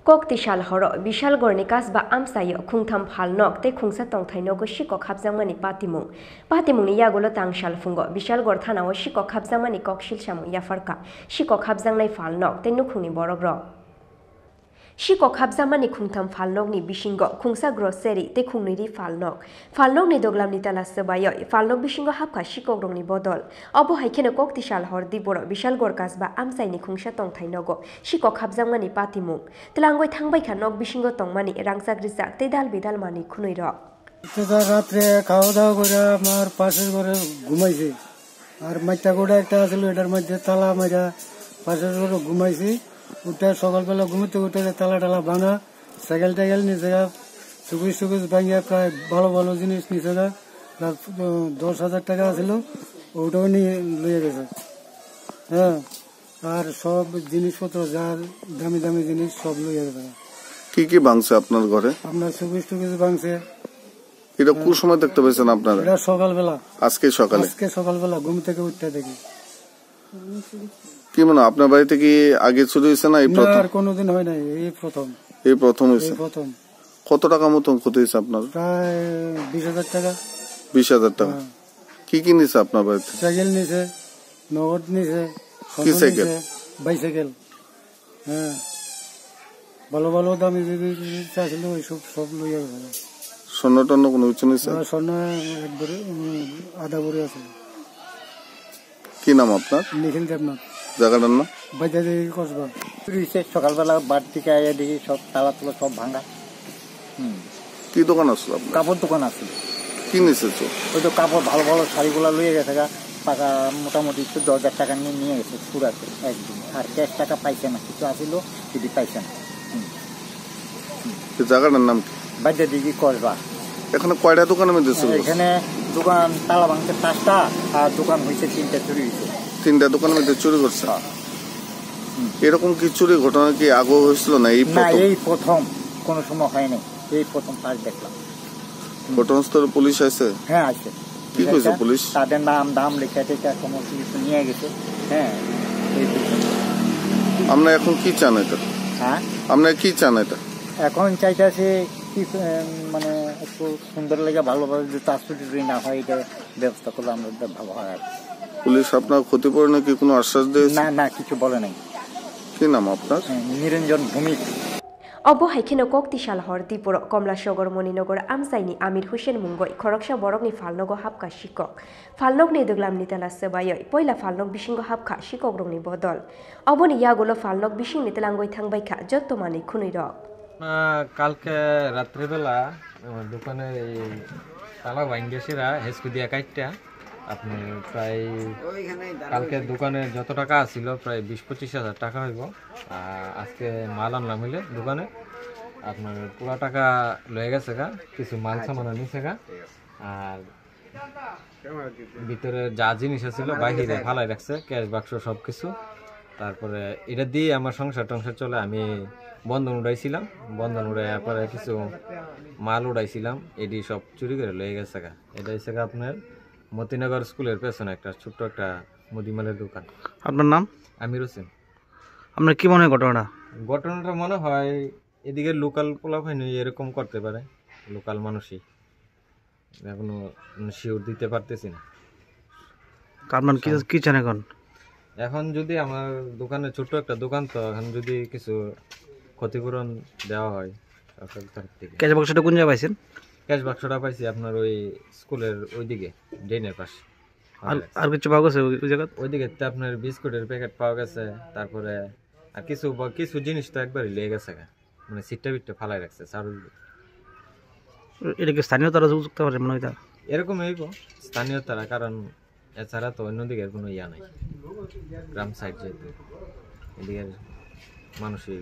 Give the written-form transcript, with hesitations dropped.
Koktisal Horo Bishalgarh Kasba Amchaio Khongtham Phalnok tei Khongsa Tongthai Nogo Sikok Habjakmani Patimung Patimungni Yakulo Tangsal Phungo Bishalgarh Thanao Sikok Habjakmani Koksilsamung Yapharkha Sikok Habjaknai Phalnok tei Nukhungni Bororok Sikok Habjakmani Khongtham Phalnokni bisingo Khongsa grocery tei Khongbwrwi Phalnokni doglamni tala sebayo Phalnok bisingo habkha Sikokrokni bodol obo haikeno Koktisal hordi boro Bishalgarh Kasba Amchaini Khongsa Tongthai Nogo Sikok Habjakmani Patimung telangoi thangbaikha nok bisingo tongmani rangchakrijak tei dal bidal mani khunoirok রাত্রে খাওয়া দাওয়া করে আমার পাশের ঘরে ঘুমাইছি আর মাইটা গোড়া একটা আছিল এটার মধ্যে তালা মাইরা পাশের ঘরে ঘুমাইছি উঠে সকালবেলা ঘুমোতে উঠে তালা টালা ভাঙা সাইকেল টাইকেল নিচে সুকুশ সুকুশ ভাঙিয়া প্রায় ভালো ভালো জিনিস নিচে 10,000 টাকা আছিল ওটাও নিয়ে লইয়া গেছে হ্যাঁ আর সব জিনিসপত্র যার দামি দামি জিনিস সব লইয়া গেছে কি কি ভাঙছে আপনার ঘরে আপনার সুকুশ টুকুশ ভাঙছে এটা কোন সময় দেখতে পেয়েছেন আপনারা এটা সকালবেলা আজকে সকালবেলা ঘুম থেকে উঠতে দেখি কি মনে আপনার বাড়িতে কি আগে চুরি হয়েছে না এই প্রথম আর কোনোদিন হয় নাই এই প্রথম হয়েছে কত টাকা মতন ক্ষতি হয়েছে আপনার প্রায় 20,000 টাকা 20,000 টাকা কি কি নিছে আপনার বাড়িতে সাইকেল নিছে নগদ নিছে কি সাইকেল বাইসাইকেল হ্যাঁ ভালো ভালো দামি জিনিস ছিল ওইসব সব লইয়া গেছে স্বর্ণ টর্ণ কোনো কিছু নিছে স্বর্ণ একবারে আধা ভরি আছে কি নাম আপনার নিখিল দেবনাথ জায়গাটার নাম বাইদাদি কসবা সকালবেলা বাড়ি থেকে আইয়া দেখি সব তালা তুলা সব ভাঙা কি দোকান আসলো আপনার কাপড় দোকান আসলো কি নিছে ওই তো কাপড় ভালো ভালো শাড়িগুলা লইয়া গেছে টাকা মোটামুটি 10,000 টাকা নিয়ে গেছে পুরাতে একদিন আর ক্যাশ টাকা পাইছে না কিছু আসিল যদি পাইছে না জায়গাটার নাম কি বাইদাদি কসবা এখানে কয়টা দোকানের মধ্যে ছিল এখানে দোকান তালা ভাঙছে 5টা আর দোকান হয়েছে 3টা চুরি হয়েছে 3টা দোকানের মধ্যে চুরি করছে এরকম কি চুরি ঘটনা কি আগে হয়েছিল না এই প্রথম কোন সময় হয়নি এই প্রথম পাঁচ দেখলাম ঘটনাস্থলে পুলিশ আছে হ্যাঁ আছে কি কইছে পুলিশ তাদের নাম লেখা টেখা সমস্ত কিছু নিয়ে গেছে হ্যাঁ আমরা এখন কি চান এটা আমরা কি চান এটা এখন চাইতেছে কি মানে একটু সুন্দর লেগে ভালোভাবে যদি তাস্তুতি যদি না হয় এটা ব্যবস্থা করলে আমরা ভালো হয় পুলিশ আপনার ক্ষতিপূরণে কি কোনো আশ্বাস দিয়েছে না কিছু বলে নাই কি নাম আপনার নিরঞ্জন Bhowmik Obo haikeno Koktisal hordi boro Komlasogor Moninogor Amchaini Amir Hussein Mungoi Khoroksa Borokni Phalnogo habkha Sikok Phalnokni doglamni tala sebayo poila Phalnok bisingo habkha Sikokrokni bodol Oboni Yakulo Phalnok bisingni telangoi thangbaikha jotto mani khunoirok কালকে রাত্রিবেলা আমার দোকানে তালা ভাঙ্গেছিরা হেসকু দিয়া কাটটা আপনি প্রায় কালকে দোকানে যত টাকা ছিল প্রায় 20-25,000 টাকা হইব আজকে মাল আনলাম হইলে দোকানে আপনার পুরা টাকা লয়ে গেছে গা কিছু মাল সামান নিছে গা আর ভিতরে যা জিনিস ছিল বাহিরে ফালাই রাখছে ক্যাশ বাক্স সবকিছু তারপরে এটা দিয়ে আমার সংসার চলে আমি বন্ধন উড়াইছিলাম বন্ধন উড়াইয়ার পরে কিছু মাল উড়াইছিলাম এটি সব চুরি করে লয়ে গেছে গা এটা হচ্ছে আপনার মতিনগর স্কুলের পেছনে একটা ছোট্ট একটা মুদিমালের দোকান আপনার নাম আমির হোসেন আপনার কি মনে হয় ঘটনাটা মনে হয় এদিকে লোকাল পোলাপাইন এরকম করতে পারে লোকাল মানুষই এখনো শিওর দিতে পারতেছি না আপনার কি চান এখন যদি আমার দোকানে ছোট্ট একটা দোকান তো এখন যদি কিছু ক্ষতিপূরণ দেওয়া হয় সরকার তরফ থেকে ক্যাশ বাক্সটা কোন জায়গায় পাইছেন ক্যাশ বাক্সটা পাইছি আপনার ওই স্কুলের ওইদিকে ড্রেনের পাশে আর কিছু পাওয়া গেছে ওই জায়গা ওইদিকে আপনার বিস্কুটের প্যাকেট পাওয়া গেছে তারপরে আর কিছু জিনিস তো একবারই লেগে গেছে মানে সিটটা বিটটা ফালাই রাখছে এটা কি স্থানীয় তারা যুক্ত পারে মনে হয় এরকম হইব স্থানীয় তারা কারণ এছাড়া তো অন্যদিকে কোনো ইয়া নাই গ্রাম সাইড যেহেতু এদিকে মানুষই